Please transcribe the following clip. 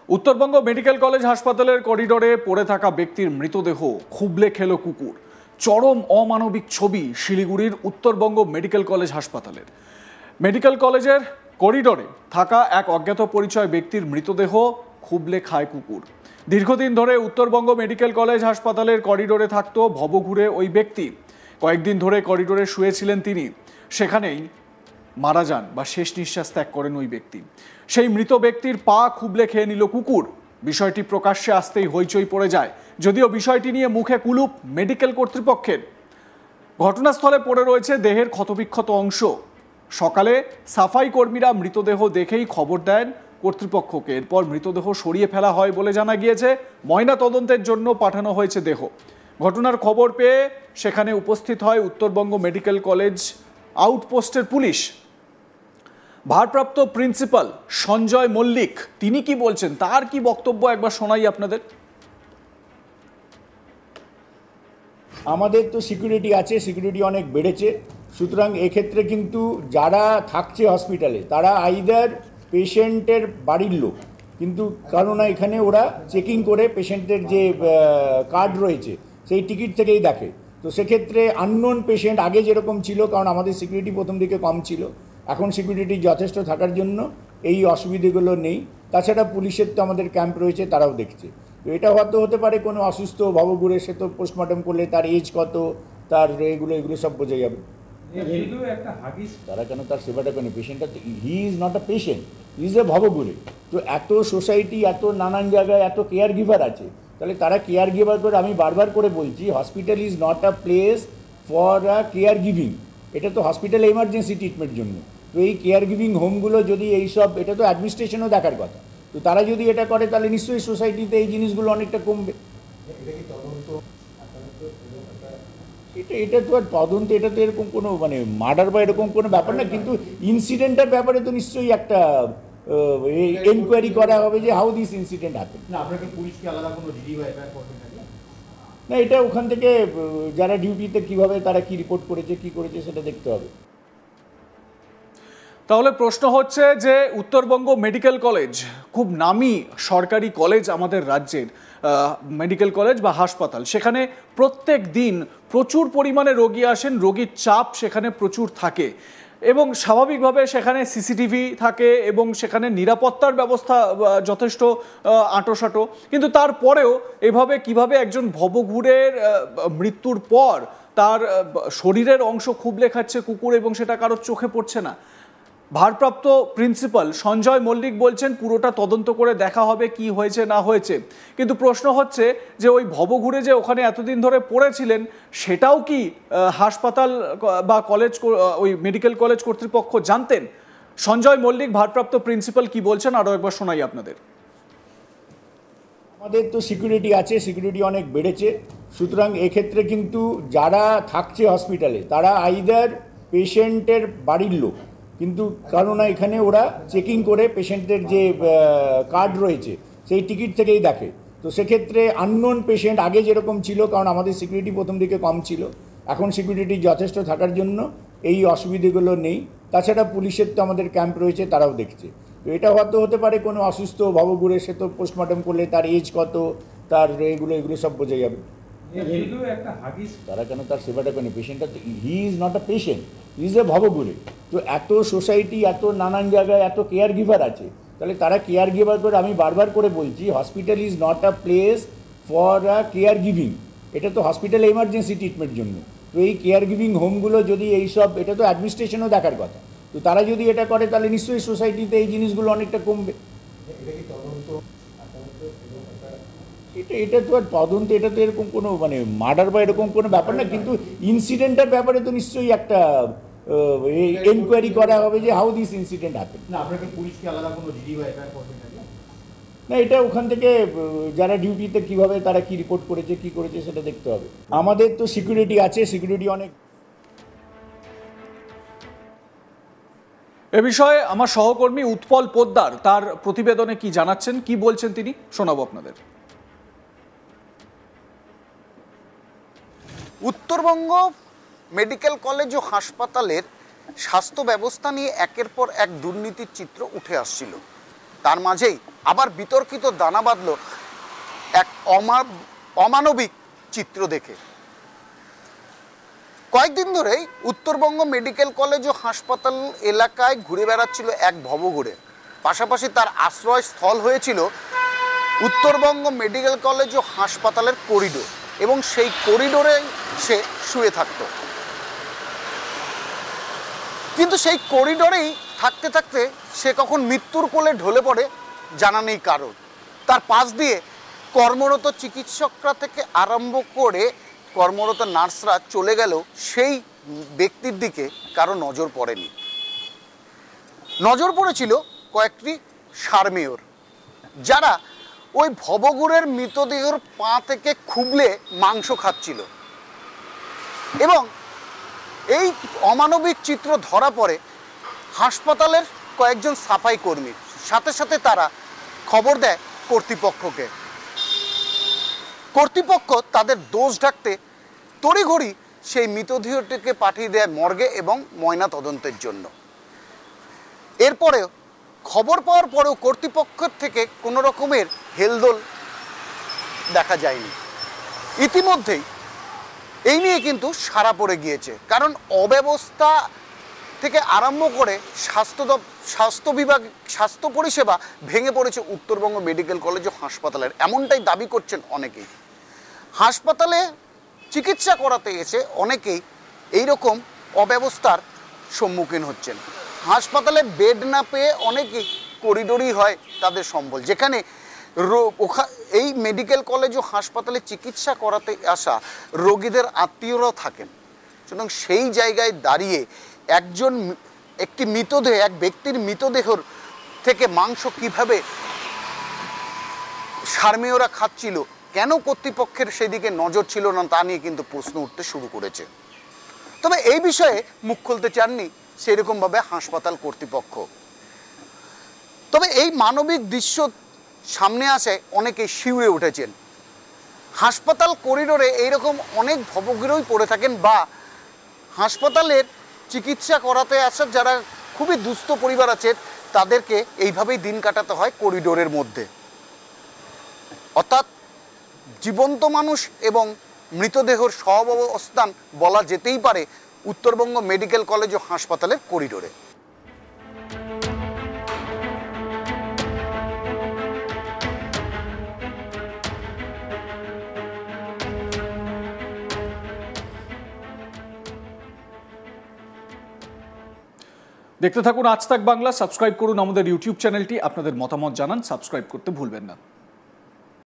Uttarbanga medical college হাসপাতালের করিডোরে পড়ে থাকা ব্যক্তির মৃতদেহ খুবলে খেল কুকুর। চরম অমানবিক ছবি শিলিগুড়ির উত্তরবঙ্গ মেডিকেল কলেজ হাসপাতালের। মেডিকেল কলেজের করিডোরে থাকা এক অজ্ঞাত পরিচয় ব্যক্তির মৃতদেহ খুবলে খায় কুকুর। দীর্ঘদিন ধরে উত্তরবঙ্গ মেডিকেল কলেজ হাসপাতালের করিডোরে থাকতো ভবঘুরে ওই ব্যক্তি। কয়েকদিন ধরে করিডোরে শুয়েছিলেন তিনি, সেখানেই মারা যান বা শেষ নিঃশ্বাস ত্যাগ করেন ওই ব্যক্তি। সেই মৃত ব্যক্তির পা খুবলে খেয়ে নিল কুকুর। বিষয়টি প্রকাশ্যে আসতেই হইচই পড়ে যায়, যদিও বিষয়টি নিয়ে মুখে কুলুপ মেডিকেল কর্তৃপক্ষের। ঘটনাস্থলে পড়ে রয়েছে দেহের ক্ষতবিক্ষত অংশ। সকালে সাফাই কর্মীরা মৃতদেহ দেখেই খবর দেন কর্তৃপক্ষকে। এরপর মৃতদেহ সরিয়ে ফেলা হয় বলে জানা গিয়েছে। ময়না তদন্তের জন্য পাঠানো হয়েছে দেহ। ঘটনার খবর পেয়ে সেখানে উপস্থিত হয় উত্তরবঙ্গ মেডিকেল কলেজ আউটপোস্টের পুলিশ। ভারপ্রাপ্ত প্রিন্সিপাল সঞ্জয় মল্লিক তিনি কি বলছেন, তার কি বক্তব্য একবার শোনাই আপনাদের। আমাদের তো সিকিউরিটি আছে, সিকিউরিটি অনেক বেড়েছে, সুতরাং এক্ষেত্রে কিন্তু যারা থাকছে হসপিটালে তারা আইদার পেশেন্টের বাড়ির লোক, কিন্তু কারণ এখানে ওরা চেকিং করে পেশেন্টের যে কার্ড রয়েছে সেই টিকিট থেকেই দেখে। তো সেক্ষেত্রে আননোন পেশেন্ট আগে যেরকম ছিল, কারণ আমাদের সিকিউরিটি প্রথম দিকে কম ছিল, এখন সিকিউরিটি যথেষ্ট থাকার জন্য এই অসুবিধেগুলো নেই। তাছাড়া পুলিশের তো আমাদের ক্যাম্প রয়েছে, তারাও দেখছে। তো এটা হয়তো হতে পারে কোনো অসুস্থ ভবঘুরে, সে তো পোস্টমর্টম করলে তার এজ কত, তার এগুলো সব বোঝা যাবে। তারা কেন তার সেবাটা কেন, পেশেন্টটা তো he is not a patient, he is a ভবঘুরে। তো এত সোসাইটি, এত নানান জায়গায় এত কেয়ার গিভার আছে, তাহলে তারা কেয়ার গিভার করে, আমি বারবার করে বলছি hospital is not a place for a care giving. এটা তো হসপিটাল এমার্জেন্সি ট্রিটমেন্ট জন্য। তো এই কেয়ার গিভিং হোমগুলো যদি এইসব, এটা তো অ্যাডমিনিস্ট্রেশনও দেখার কথা। তো তারা যদি এটা করে তাহলে নিশ্চয়ই সোসাইটিতে এই জিনিসগুলো অনেকটা কমবে। এটা তো আর তদন্ত, এটা তো এরকম কোনো মানে মার্ডার বা এরকম কোনো ব্যাপার না, কিন্তু ইনসিডেন্টের ব্যাপারে তো নিশ্চয়ই একটা এনকোয়ারি করা হবে যে হাউ দিস ইনসিডেন্ট হ্যাপেন। না, আপনাকে পুলিশকে আলাদা কোনো জিডি বা এফআইআর করবেন না, এটা ওখান থেকে যারা ডিউটিতে কিভাবে তারা কি রিপোর্ট করেছে কি করেছে সেটা দেখতে হবে। তাহলে প্রশ্ন হচ্ছে যে উত্তরবঙ্গ মেডিকেল কলেজ খুব নামী সরকারি কলেজ আমাদের রাজ্যের, মেডিকেল কলেজ বা হাসপাতাল, সেখানে প্রত্যেক দিন প্রচুর পরিমাণে রোগী আসেন, রোগীর চাপ সেখানে প্রচুর থাকে এবং স্বাভাবিকভাবে সেখানে সিসিটিভি থাকে এবং সেখানে নিরাপত্তার ব্যবস্থা যথেষ্ট আঁটোসাঁটো। কিন্তু তারপরেও এভাবে কিভাবে একজন ভবঘুরের মৃত্যুর পর তার শরীরের অংশ খুবলে খাচ্ছে কুকুর এবং সেটা কারোর চোখে পড়ছে না। ভারপ্রাপ্ত প্রিন্সিপাল সঞ্জয় মল্লিক বলছেন পুরোটা তদন্ত করে দেখা হবে কি হয়েছে না হয়েছে। কিন্তু প্রশ্ন হচ্ছে যে ওই ভবঘুরে যে ওখানে এতদিন ধরে পড়েছিলেন, সেটাও কি হাসপাতাল বা কলেজ, ওই মেডিকেল কলেজ কর্তৃপক্ষ জানতেন? সঞ্জয় মল্লিক ভারপ্রাপ্ত প্রিন্সিপাল কি বলছেন আরও একবার শোনাই আপনাদের। আমাদের তো সিকিউরিটি আছে, সিকিউরিটি অনেক বেড়েছে, সুতরাং এক্ষেত্রে কিন্তু যারা থাকছে হসপিটালে তারা আইদার পেশেন্টের বাড়ির লোক, কিন্তু কারণ এখানে ওরা চেকিং করে পেশেন্টের যে কার্ড রয়েছে সেই টিকিট থেকেই দেখে। তো সেক্ষেত্রে আননোন পেশেন্ট আগে যেরকম ছিল, কারণ আমাদের সিকিউরিটি প্রথম দিকে কম ছিল, এখন সিকিউরিটি যথেষ্ট থাকার জন্য এই অসুবিধেগুলো নেই। তাছাড়া পুলিশের তো আমাদের ক্যাম্প রয়েছে, তারাও দেখছে। তো এটা হয়তো হতে পারে কোনো অসুস্থ ভবঘুরে, সে তো পোস্টমর্টম করলে তার এজ কত, তার এগুলো সব বোঝা যাবে। তারা কেন তার সেবাটা কেন, পেশেন্টটা তো he is not a patient, he is a ভবঘুরে। তো এত সোসাইটি, এত নানান জায়গায় এত কেয়ার গিভার আছে, তাহলে তারা কেয়ার গিভার করে, আমি বারবার করে বলছি hospital is not a place for a care giving. এটা তো হসপিটাল এমার্জেন্সি ট্রিটমেন্ট জন্য। তো এই কেয়ার গিভিং হোমগুলো যদি এইসব, এটা তো অ্যাডমিনিস্ট্রেশনও দেখার কথা। তো তারা যদি এটা করে তাহলে নিশ্চয়ই সোসাইটিতে এই জিনিসগুলো অনেকটা কমবে। এটা তো আর তদন্ত, এটা তো এরকম কোনো মানে মার্ডার বা এরকম কোনো ব্যাপার না, কিন্তু ইনসিডেন্টের ব্যাপারে তো নিশ্চয়ই একটা এনকোয়ারি করা হবে যে হাউ দিস ইনসিডেন্ট হ্যাপেন। না, আপনাকে পুলিশকে আলাদা কোনো জিডি বা এফআইআর করবেন না, এটা ওখান থেকে যারা ডিউটিতে কিভাবে তারা কি রিপোর্ট করেছে কি করেছে সেটা দেখতে হবে। আমাদের তো সিকিউরিটি আছে, সিকিউরিটি অনেক। এ বিষয়ে আমার সহকর্মী উৎপল পোদ্দার তার প্রতিবেদনে কি জানাচ্ছেন, কি বলছেন তিনি, শোনাবো আপনাদের। উত্তরবঙ্গ মেডিকেল কলেজ ও হাসপাতালের স্বাস্থ্য ব্যবস্থা নিয়ে একের পর এক দুর্নীতির চিত্র উঠে আসছিল। তার মাঝেই আবার বিতর্কিত দানা বাঁধল এক অমানবিক চিত্র দেখে। কয়েকদিন ধরেই উত্তরবঙ্গ মেডিকেল কলেজ ও হাসপাতাল এলাকায় ঘুরে বেড়াচ্ছিল এক ভবঘুরে। পাশাপাশি তার আশ্রয়স্থল হয়েছিল উত্তরবঙ্গ মেডিকেল কলেজ ও হাসপাতালের করিডোর, এবং সেই করিডোরেই সে শুয়ে থাকত। কিন্তু সেই করিডোরেই থাকতে থাকতে সে কখন মৃত্যুর কোলে ঢলে পড়ে জানা নেই কারণ। তার পাশ দিয়ে কর্মরত চিকিৎসকরা থেকে আরম্ভ করে কর্মরত নার্সরা চলে গেল, সেই ব্যক্তির দিকে কারো নজর পড়েনি। নজর পড়েছিল কয়েকটি সারমেয়র, যারা ওই ভবঘুরের মৃতদেহের পা থেকে খুবলে মাংস খাচ্ছিল। এবং এই অমানবিক চিত্র ধরা পড়ে হাসপাতালের কয়েকজন সাফাই কর্মীর। সাথে সাথে তারা খবর দেয় কর্তৃপক্ষকে। কর্তৃপক্ষ তাদের দোষ ঢাকতে তড়িঘড়ি সেই মৃতদেহটিকে পাঠিয়ে দেয় মর্গে এবং ময়না তদন্তের জন্য। এরপরেও খবর পাওয়ার পরেও কর্তৃপক্ষের থেকে কোনো রকমের হেলদোল দেখা যায়নি। ইতিমধ্যেই এই নিয়ে কিন্তু সাড়া পড়ে গিয়েছে, কারণ অব্যবস্থা থেকে আরম্ভ করে স্বাস্থ্য পরিষেবা ভেঙে পড়েছে উত্তরবঙ্গ মেডিকেল কলেজ ও হাসপাতালের, এমনটাই দাবি করছেন অনেকেই। হাসপাতালে চিকিৎসা করাতে এসে অনেকেই এইরকম অব্যবস্থার সম্মুখীন হচ্ছেন। হাসপাতালে বেড না পেয়ে অনেকেই করিডোরই হয় তাদের সম্বল, যেখানে এই মেডিকেল কলেজ ও হাসপাতালে চিকিৎসা করাতে আসা রোগীদের আত্মীয়রাও থাকেন। সুতরাং সেই জায়গায় দাঁড়িয়ে একটি মৃতদেহ, এক ব্যক্তির মৃতদেহর থেকে মাংস কিভাবে সারমেয়রা খাচ্ছিল, কেন কর্তৃপক্ষের সেদিকে নজর ছিল না, তা নিয়ে কিন্তু প্রশ্ন উঠতে শুরু করেছে। তবে এই বিষয়ে মুখ খুলতে চাননি সেরকমভাবে হাসপাতাল কর্তৃপক্ষ। তবে এই মানবিক দৃশ্য সামনে আসে অনেকে শিউরে উঠেছেন। হাসপাতাল করিডোরে এইরকম অনেক ভবঘুরেই পড়ে থাকেন, বা হাসপাতালের চিকিৎসা করাতে আসা যারা খুবই দুস্থ পরিবার আছে তাদেরকে এইভাবেই দিন কাটাতে হয় করিডোরের মধ্যে। অর্থাৎ জীবন্ত মানুষ এবং মৃতদেহর সহাবস্থান বলা যেতেই পারে উত্তরবঙ্গ মেডিকেল কলেজ ও হাসপাতালের করিডোরে। দেখতে থাকুন আজ তাক বাংলা। সাবস্ক্রাইব করুন আমাদের ইউটিউব চ্যানেলটি। আপনাদের মতামত জানান, সাবস্ক্রাইব করতে ভুলবেন না।